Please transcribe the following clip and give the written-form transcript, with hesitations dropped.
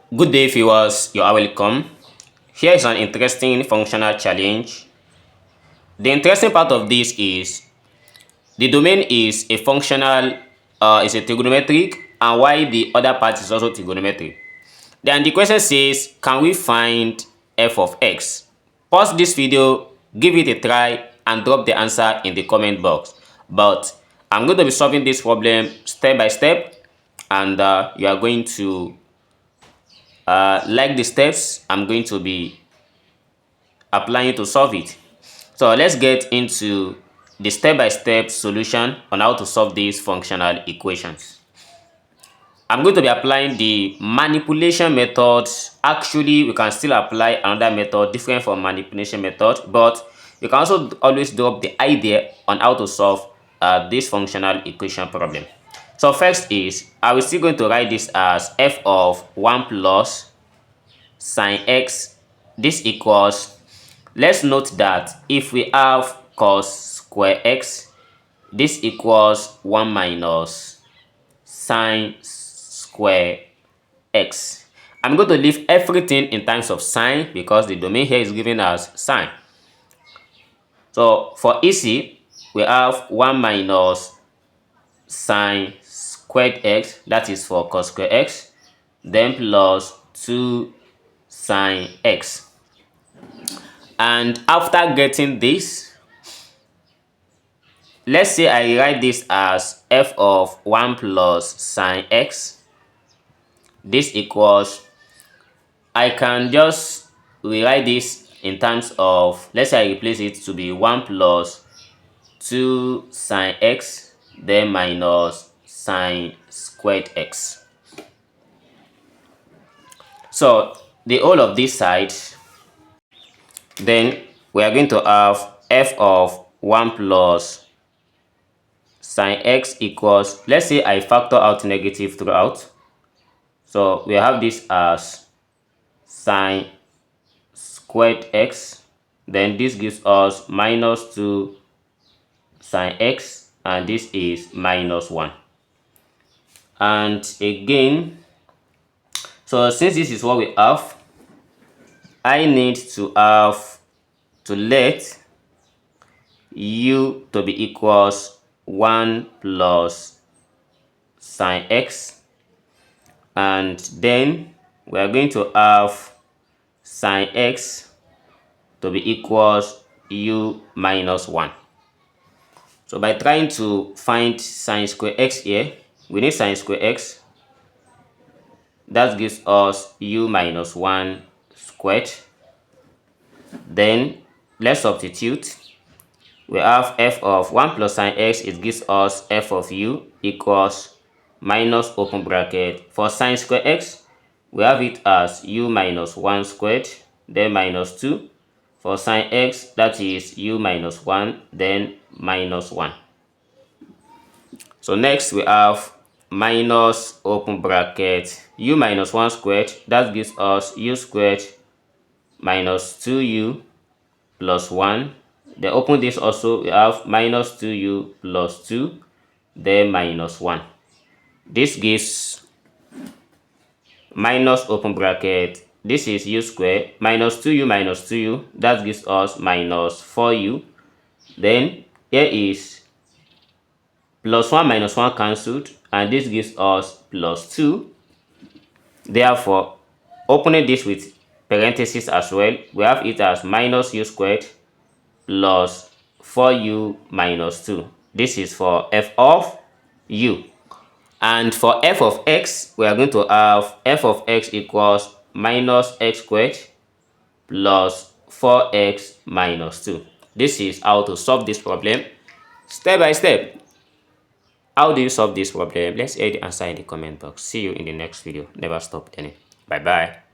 Good day viewers, you are welcome. Here is an interesting functional challenge. The interesting part of this is the domain is a functional, is a trigonometric, and while the other part is also trigonometric. Then the question says, can we find f of x? Pause this video, give it a try, and drop the answer in the comment box. But I'm going to be solving this problem step by step, and you are going to like the steps I'm going to be applying to solve it. So let's get into the step-by-step solution on how to solve these functional equations. I'm going to be applying the manipulation method. Actually, we can still apply another method different from manipulation method, but you can also always drop the idea on how to solve this functional equation problem. So first is, I will still going to write this as f of 1 plus sine x. This equals, let's note that if we have cos²x, this equals 1 minus sin²x. I'm going to leave everything in terms of sine because the domain here is given as sine. So for easy, we have 1 minus sin²x, that is for cos²x, then plus 2 sin x. And after getting this, let's say I write this as f of 1 plus sine x. This equals, I can just rewrite this in terms of, let's say I replace it to be 1 plus 2 sine x, then minus sin²x. So the whole of this side, then we are going to have f of 1 plus sine x equals, let's say I factor out negative throughout. So we have this as sin²x. Then this gives us minus 2 sine x, and this is minus 1. And again, so since this is what we have, I need to let u to be equals 1 plus sine x, and then we are going to have sine x to be equals u minus 1. So by trying to find sin²x here, we need sin²x. That gives us u minus 1 squared. Then let's substitute. We have f of 1 plus sine x, it gives us f of u equals minus open bracket. For sin²x, we have it as u minus 1 squared, then minus 2. For sine x, that is u minus 1, then minus 1. So next we have minus open bracket u minus 1 squared, that gives us u squared minus 2u plus 1. Then open this also, we have minus 2u plus 2, then minus 1. This gives minus open bracket, this is u squared minus 2u, that gives us minus 4u. Then here is plus 1 minus 1 cancelled, and this gives us plus 2. Therefore, opening this with parentheses as well, we have it as minus u squared plus 4u minus 2. This is for f of u. And for f of x, we are going to have f of x equals minus x squared plus 4x minus 2. This is how to solve this problem step by step. How do you solve this problem? Let's hear the answer in the comment box. See you in the next video. Never stop learning. Bye bye.